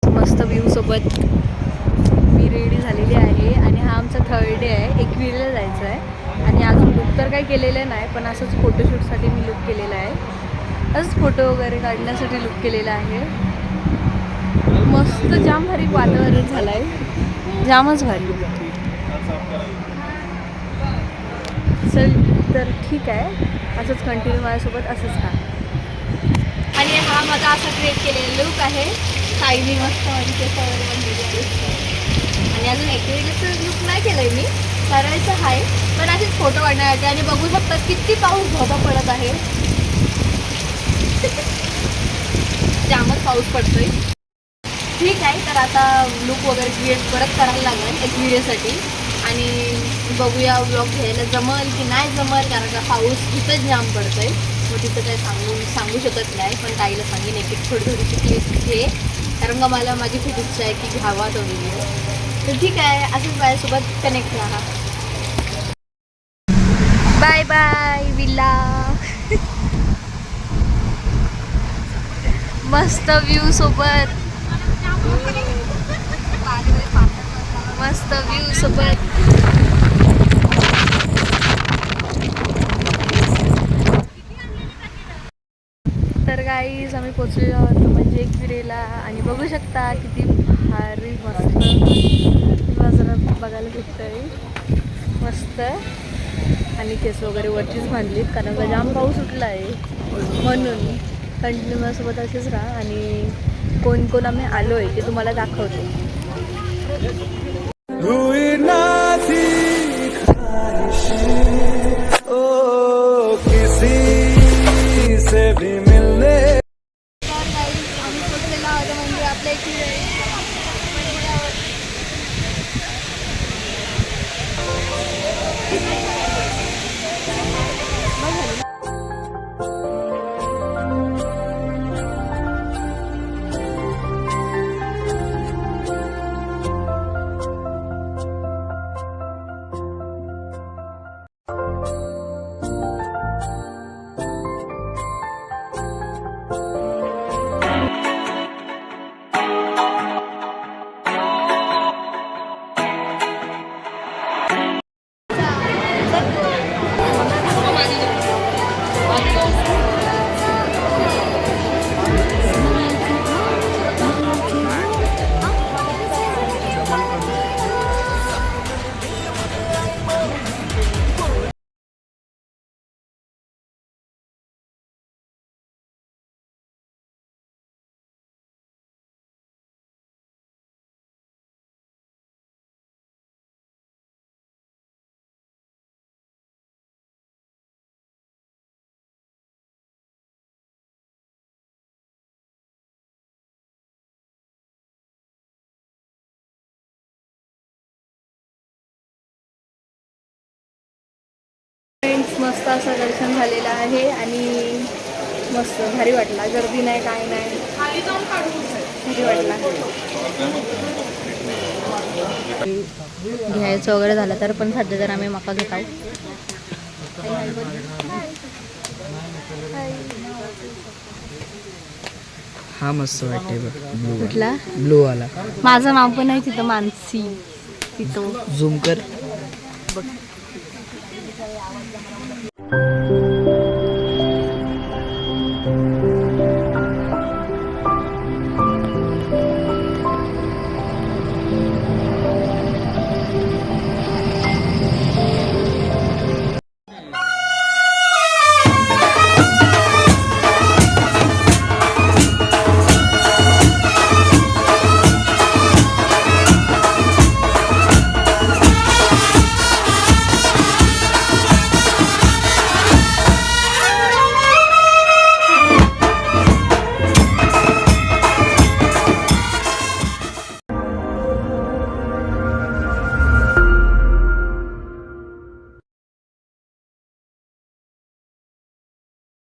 मस्त व्ह्यू सोबत मी रेडी झालेली आहे आणि हा आमचा 3rd डे आहे. एकविरीला जायचं आहे आणि अजून लुक तर काही केलेलं नाही, पण असंच फोटोशूटसाठी मी लुक केलेला आहे. असंच फोटो वगैरे काढण्यासाठी लुक केलेला आहे. मस्त जाम भारी वातावरण झालं आहे, जामच भारी. चल तर ठीक आहे, असंच कंटिन्यू माझ्यासोबत असंच का. आणि हा माझा असा क्रिएट केलेला लुक आहे. साईनी मस्त माझी केस वगैरे बनलेली आहे आणि अजून एकविरीचं लुक नाही केलं आहे मी, करायचं आहे पण असेच फोटो काढण्यासाठी. आणि बघू शकतात किती पाऊस धोका पडत आहे, जामच पाऊस पडतोय. ठीक आहे, तर आता लुक वगैरे क्रिएट परत करायला लागेल एकविरीसाठी आणि बघूया व्लॉग घ्यायला जमल की नाही जमल, कारण का पाऊस तिथंच जाम पडतोय. मग तिथं काय सांगू शकत नाही, पण ताईला सांगेन एक थोडी क्लिप घे, कारण का मला माझी खूप इच्छा आहे की घ्यावा तो व्हिडिओ. तर ठीक आहे, असंच माझ्यासोबत कनेक्ट राहा. Bye bye villa. मस्त व्ह्यू सोबत, मस्त व्ह्यू सोबत. तर गाईज आम्ही पोचलेलो आहोत म्हणजे एकविरीला आणि बघू शकता किती भारी मस्त बाजारात बघायला भेटतंय. मस्त. आणि केस वगैरे वरतीच बांधलीत कारण का जाम पाऊस सुटला आहे, म्हणून कंटिन्यू माझ्यासोबत असेच राहा. आणि कोण कोण आम्ही आलो आहे ते तुम्हाला दाखवतो. म्हणजे आपल्या मस्त असं दर्शन झालेलं आहे आणि मस्त भारी वाटला. गर्दी नाही, काय नाही, भारी वाटला. घ्यायचं वगैरे झालं तर, पण सध्या जर आम्ही मका घेत आहोत. हा मस्त वाटते बघ, कुठला ब्लू वाला. माझं नाव पण आहे तिथं, मानसी. तिथं झूम कर बघ.